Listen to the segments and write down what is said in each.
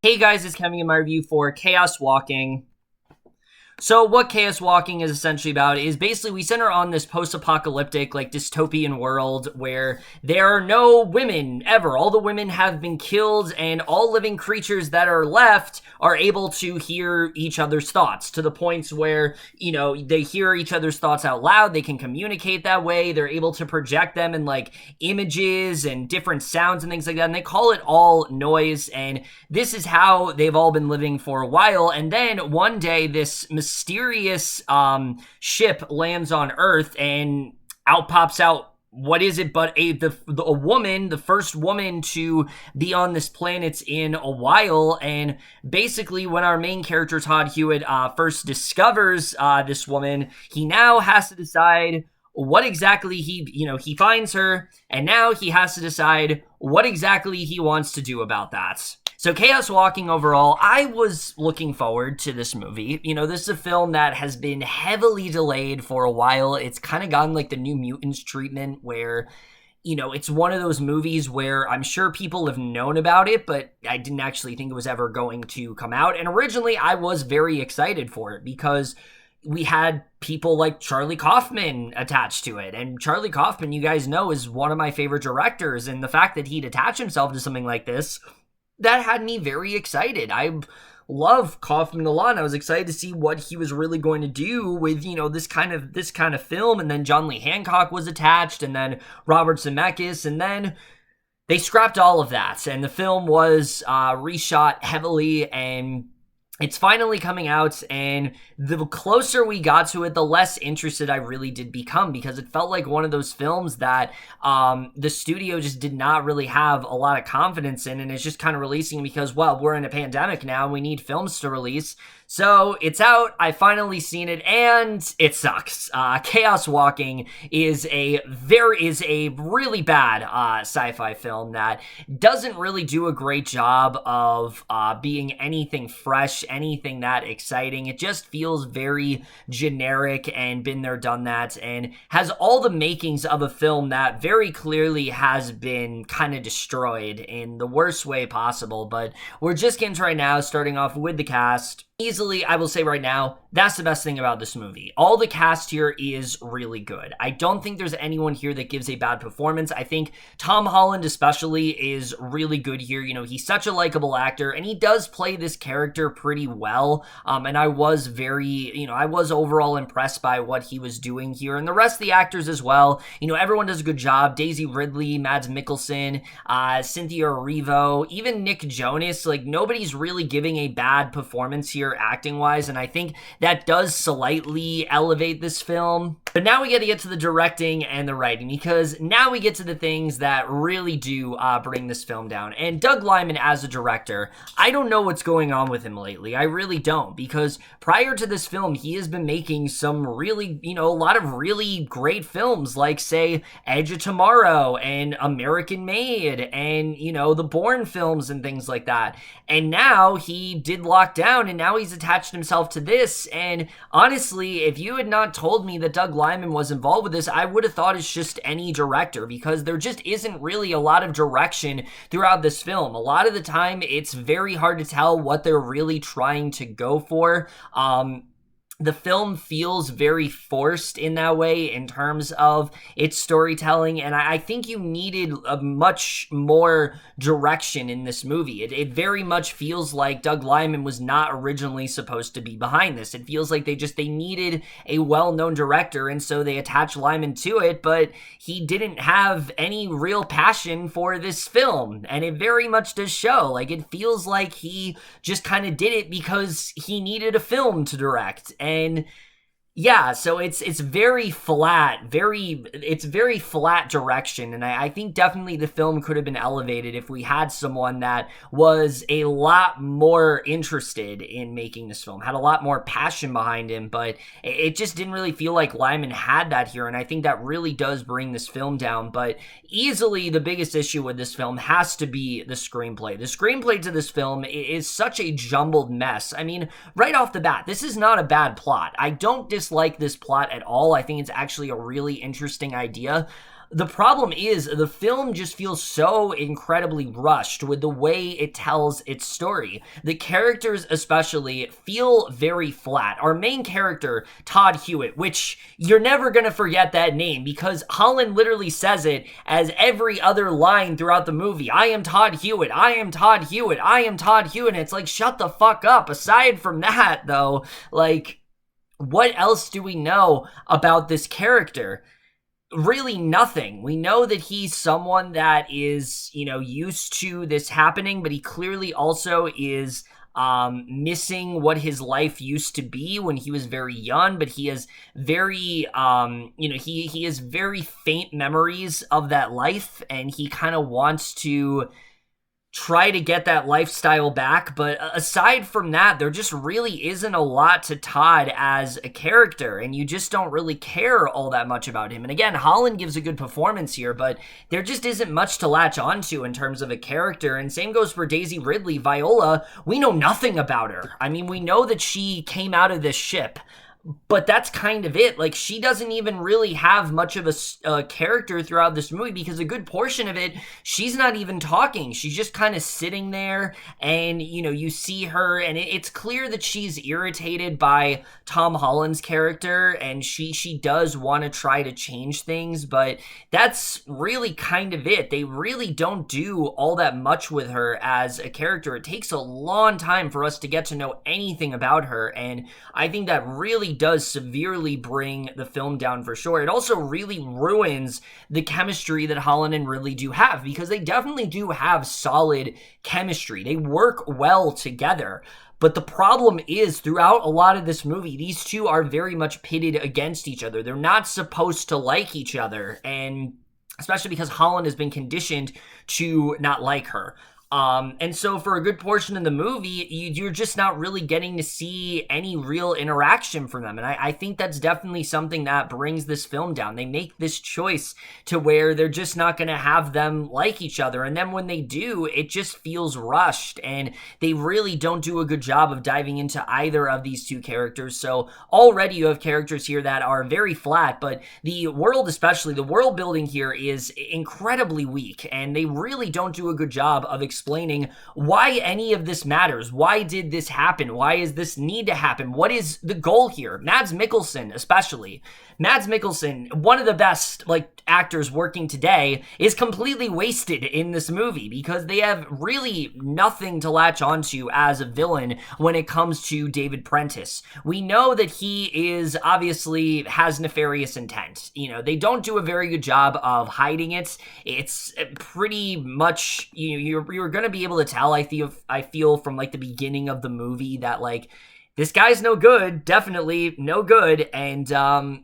Hey guys, it's Kevin in my review for Chaos Walking. So what Chaos Walking is essentially about is basically we center on this post-apocalyptic, dystopian world where there are no women ever. All the women have been killed, and all living creatures that are left are able to hear each other's thoughts to the points where, they hear each other's thoughts out loud. They can communicate that way. They're able to project them in images and different sounds and things like that. And they call it all noise. And this is how they've all been living for a while. And then one day, this mysterious ship lands on Earth, and out pops out, what is it but a woman, the first woman to be on this planet in a while. And basically when our main character Todd Hewitt first discovers this woman, he now has to decide what exactly he finds her, and now he has to decide what exactly he wants to do about that. So Chaos Walking overall, I was looking forward to this movie. This is a film that has been heavily delayed for a while. It's kind of gotten the New Mutants treatment where, it's one of those movies where I'm sure people have known about it, but I didn't actually think it was ever going to come out. And originally I was very excited for it because we had people like Charlie Kaufman attached to it. And Charlie Kaufman, you guys know, is one of my favorite directors. And the fact that he'd attach himself to something like this, that had me very excited. I love Kaufman a lot, and I was excited to see what he was really going to do with, this kind of film. And then John Lee Hancock was attached, and then Robert Zemeckis, and then they scrapped all of that. And the film was reshot heavily, and it's finally coming out, and the closer we got to it, the less interested I really did become, because it felt like one of those films that the studio just did not really have a lot of confidence in, and it's just kind of releasing because, well, we're in a pandemic now, we need films to release. So it's out, I finally seen it, and it sucks. Chaos Walking is a really bad sci-fi film that doesn't really do a great job of being anything fresh, anything that exciting. It just feels very generic and been there, done that, and has all the makings of a film that very clearly has been kind of destroyed in the worst way possible. But we're just getting to right now, starting off with the cast. Easily, I will say right now, that's the best thing about this movie. All the cast here is really good. I don't think there's anyone here that gives a bad performance. I think Tom Holland especially is really good here. He's such a likable actor, and he does play this character pretty well. And I was I was overall impressed by what he was doing here. And the rest of the actors as well. Everyone does a good job. Daisy Ridley, Mads Mikkelsen, Cynthia Erivo, even Nick Jonas. Nobody's really giving a bad performance here acting wise, and I think that does slightly elevate this film. But now we get to the directing and the writing, because now we get to the things that really do bring this film down. And Doug Liman as a director, I don't know what's going on with him lately. I really don't, because prior to this film, he has been making some really, a lot of really great films, like, say, Edge of Tomorrow and American Made and, the Bourne films and things like that. And now he did Lockdown, and now he's attached himself to this. And honestly, if you had not told me that Doug Liman was involved with this, I would have thought it's just any director, because there just isn't really a lot of direction throughout this film. A lot of the time, it's very hard to tell what they're really trying to go for. The film feels very forced in that way in terms of its storytelling, and I think you needed a much more direction in this movie. It very much feels like Doug Liman was not originally supposed to be behind this. It feels like they needed a well-known director, and so they attached Liman to it, but he didn't have any real passion for this film, and it very much does show. It feels like he just kind of did it because he needed a film to direct. And yeah, so it's very flat, it's very flat direction, and I think definitely the film could have been elevated if we had someone that was a lot more interested in making this film, had a lot more passion behind him, but it just didn't really feel like Liman had that here, and I think that really does bring this film down. But easily the biggest issue with this film has to be the screenplay. The screenplay to this film is such a jumbled mess. I mean, right off the bat, this is not a bad plot. I don't dislike this plot at all. I think it's actually a really interesting idea. The problem is the film just feels so incredibly rushed with the way it tells its story. The characters especially feel very flat. Our main character, Todd Hewitt, which you're never going to forget that name because Holland literally says it as every other line throughout the movie. I am Todd Hewitt. I am Todd Hewitt. I am Todd Hewitt. And it's like, shut the fuck up. Aside from that, though, like, what else do we know about this character? Really nothing. We know that he's someone that is, used to this happening, but he clearly also is missing what his life used to be when he was very young, but he has very, he has very faint memories of that life, and he kind of wants to try to get that lifestyle back. But aside from that, there just really isn't a lot to Todd as a character, and you just don't really care all that much about him. And again, Holland gives a good performance here, but there just isn't much to latch onto in terms of a character. And same goes for Daisy Ridley. Viola, we know nothing about her. I mean, we know that she came out of this ship, but that's kind of it. Like, she doesn't even really have much of a character throughout this movie because a good portion of it, she's not even talking. She's just kind of sitting there, and, you see her, and it's clear that she's irritated by Tom Holland's character, and she does want to try to change things, but that's really kind of it. They really don't do all that much with her as a character. It takes a long time for us to get to know anything about her, and I think that really does severely bring the film down for sure. It also really ruins the chemistry that Holland and Ridley do have, because they definitely do have solid chemistry. They work well together. But the problem is, throughout a lot of this movie, these two are very much pitted against each other. They're not supposed to like each other, and especially because Holland has been conditioned to not like her. And so for a good portion of the movie, you're just not really getting to see any real interaction from them. And I think that's definitely something that brings this film down. They make this choice to where they're just not going to have them like each other. And then when they do, it just feels rushed. And they really don't do a good job of diving into either of these two characters. So already you have characters here that are very flat, but the world, especially the world building here, is incredibly weak. And they really don't do a good job of explaining why any of this matters. Why did this happen? Why is this need to happen? What is the goal here? Mads Mikkelsen, especially. Mads Mikkelsen, one of the best actors working today, is completely wasted in this movie because they have really nothing to latch onto as a villain when it comes to David Prentice. We know that he is obviously has nefarious intent. They don't do a very good job of hiding it. It's pretty much, you're going to be able to tell, I feel from the beginning of the movie that this guy's no good, definitely no good. And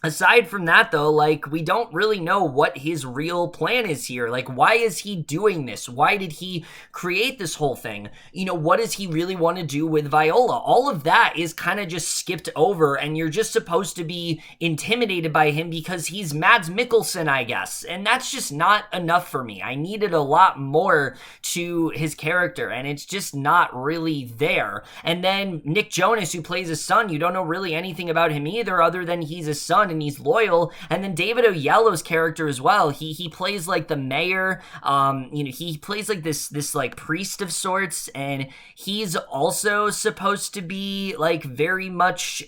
aside from that, though, we don't really know what his real plan is here. Why is he doing this? Why did he create this whole thing? What does he really want to do with Viola? All of that is kind of just skipped over, and you're just supposed to be intimidated by him because he's Mads Mikkelsen, I guess. And that's just not enough for me. I needed a lot more to his character, and it's just not really there. And then Nick Jonas, who plays his son, you don't know really anything about him either, other than he's his son and he's loyal. And then David Oyelowo's character as well, he plays the mayor. He plays this priest of sorts, and he's also supposed to be very much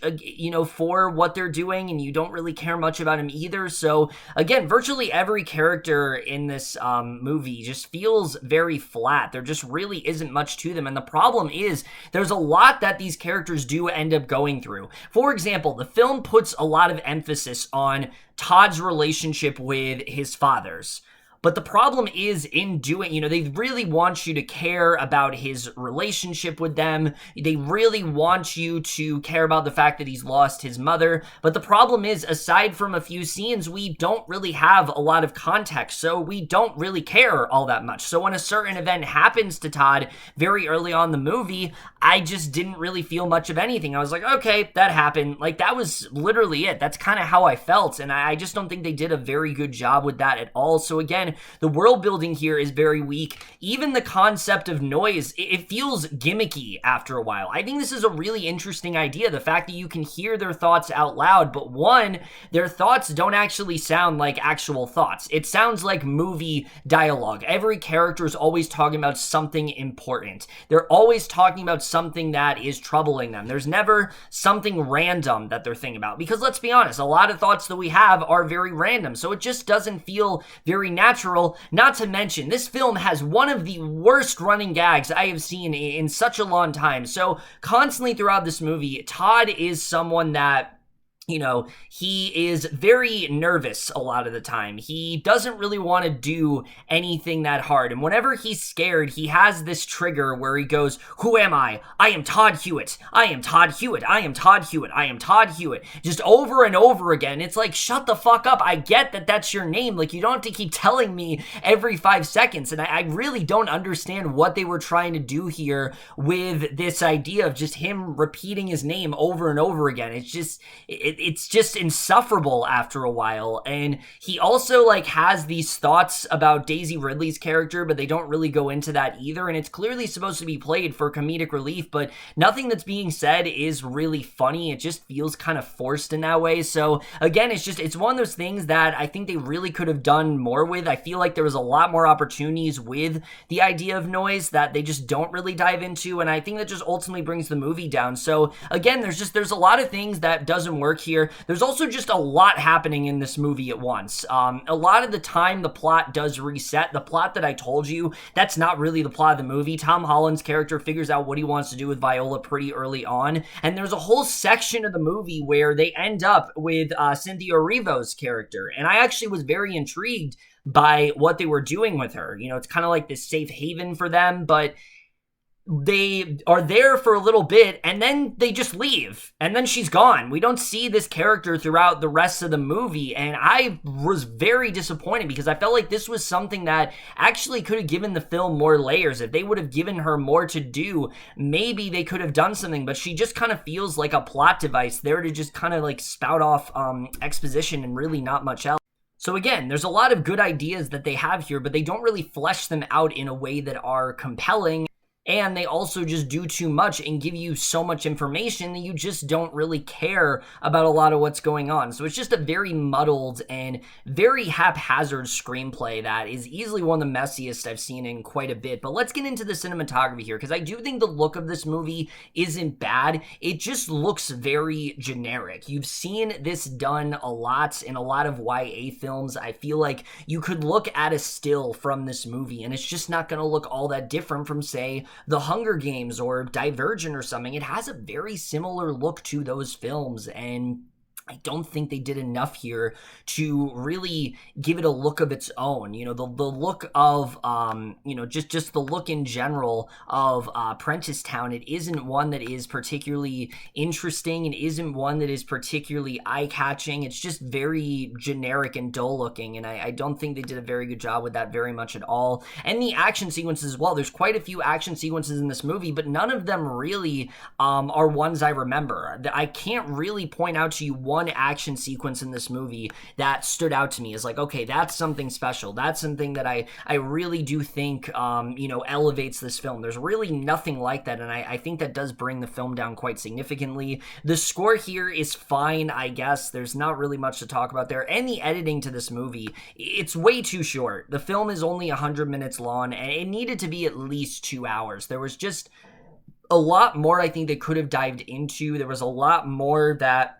for what they're doing, and you don't really care much about him either. So again, virtually every character in this movie just feels very flat. There just really isn't much to them, and the problem is there's a lot that these characters do end up going through. For example, the film puts a lot of emphasis on Todd's relationship with his fathers. But the problem is in doing, they really want you to care about his relationship with them. They really want you to care about the fact that he's lost his mother. But the problem is, aside from a few scenes, we don't really have a lot of context. So we don't really care all that much. So when a certain event happens to Todd very early on in the movie, I just didn't really feel much of anything. I was like, okay, that happened. That was literally it. That's kind of how I felt. And I just don't think they did a very good job with that at all. So again, Again, the world building here is very weak. Even the concept of noise, it feels gimmicky after a while. I think this is a really interesting idea, the fact that you can hear their thoughts out loud, but one, their thoughts don't actually sound like actual thoughts. It sounds like movie dialogue. Every character is always talking about something important. They're always talking about something that is troubling them. There's never something random that they're thinking about, because let's be honest, a lot of thoughts that we have are very random, so it just doesn't feel very natural. Not to mention, this film has one of the worst running gags I have seen in such a long time. So constantly throughout this movie, Todd is someone that, you know, he is very nervous a lot of the time. He doesn't really want to do anything that hard. And whenever he's scared, he has this trigger where he goes, "Who am I? I am Todd Hewitt. I am Todd Hewitt. I am Todd Hewitt. I am Todd Hewitt." Just over and over again. It's like, shut the fuck up. I get that that's your name. Like, you don't have to keep telling me every 5 seconds. And I really don't understand what they were trying to do here with this idea of just him repeating his name over and over again. It's just insufferable after a while. And he also like has these thoughts about Daisy Ridley's character, but they don't really go into that either. And it's clearly supposed to be played for comedic relief, but nothing that's being said is really funny. It just feels kind of forced in that way. So again, it's one of those things that I think they really could have done more with. I feel like there was a lot more opportunities with the idea of noise that they just don't really dive into. And I think that just ultimately brings the movie down. So again, there's a lot of things that doesn't work here. There's also just a lot happening in this movie at once. A lot of the time, the plot does reset. The plot that I told you, that's not really the plot of the movie. Tom Holland's character figures out what he wants to do with Viola pretty early on, and there's a whole section of the movie where they end up with Cynthia Erivo's character, and I actually was very intrigued by what they were doing with her. You know, it's kind of like this safe haven for them, but they are there for a little bit and then they just leave and then she's gone. We don't see this character throughout the rest of the movie, and I was very disappointed because I felt like this was something that actually could have given the film more layers. If they would have given her more to do, maybe they could have done something, but she just kind of feels like a plot device there to just kind of like spout off exposition and really not much else. So again, there's a lot of good ideas that they have here, but they don't really flesh them out in a way that are compelling. And they also just do too much and give you so much information that you just don't really care about a lot of what's going on. So it's just a very muddled and very haphazard screenplay that is easily one of the messiest I've seen in quite a bit. But let's get into the cinematography here, because I do think the look of this movie isn't bad. It just looks very generic. You've seen this done a lot in a lot of YA films. I feel like you could look at a still from this movie and it's just not going to look all that different from, say, The Hunger Games or Divergent or something. It has a very similar look to those films, and I don't think they did enough here to really give it a look of its own. You know, the look of, just the look in general of Prentisstown, it isn't one that is particularly interesting. It isn't one that is particularly eye-catching. It's just very generic and dull-looking, and I don't think they did a very good job with that very much at all. And the action sequences as well. There's quite a few action sequences in this movie, but none of them really are ones I remember. I can't really point out to you one action sequence in this movie that stood out to me as like, okay, that's something special. That's something that I really do think, elevates this film. There's really nothing like that, and I think that does bring the film down quite significantly. The score here is fine, I guess. There's not really much to talk about there. And the editing to this movie, it's way too short. The film is only 100 minutes long, and it needed to be at least 2 hours. There was just a lot more I think they could have dived into. There was a lot more that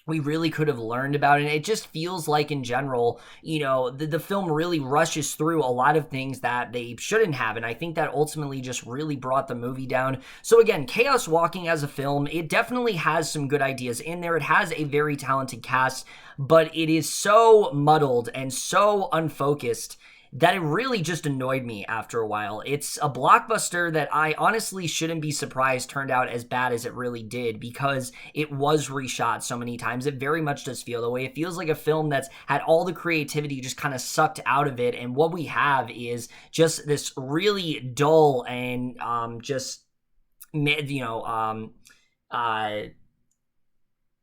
we really could have learned about it. And it just feels like in general, the film really rushes through a lot of things that they shouldn't have. And I think that ultimately just really brought the movie down. So again, Chaos Walking as a film, it definitely has some good ideas in there. It has a very talented cast, but it is so muddled and so unfocused that it really just annoyed me after a while. It's a blockbuster that I honestly shouldn't be surprised turned out as bad as it really did, because it was reshot so many times. It very much does feel that way. It feels like a film that's had all the creativity just kind of sucked out of it, and what we have is just this really dull and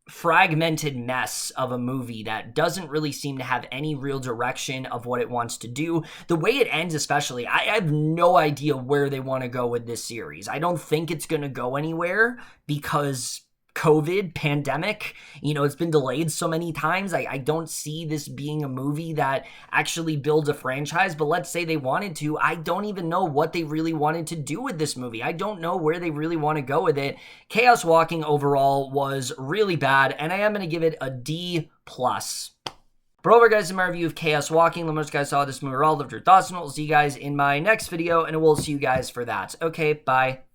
fragmented mess of a movie that doesn't really seem to have any real direction of what it wants to do. The way it ends especially, I have no idea where they want to go with this series. I don't think it's going to go anywhere because COVID, pandemic, it's been delayed so many times. I don't see this being a movie that actually builds a franchise, but let's say they wanted to. I don't even know what they really wanted to do with this movie. I don't know where they really want to go with it. Chaos Walking overall was really bad, and I am going to give it a D+. But over, guys, in my review of Chaos Walking, let me know what you guys saw this movie. All loved your thoughts, and we'll see you guys in my next video, and we'll see you guys for that. Okay, bye.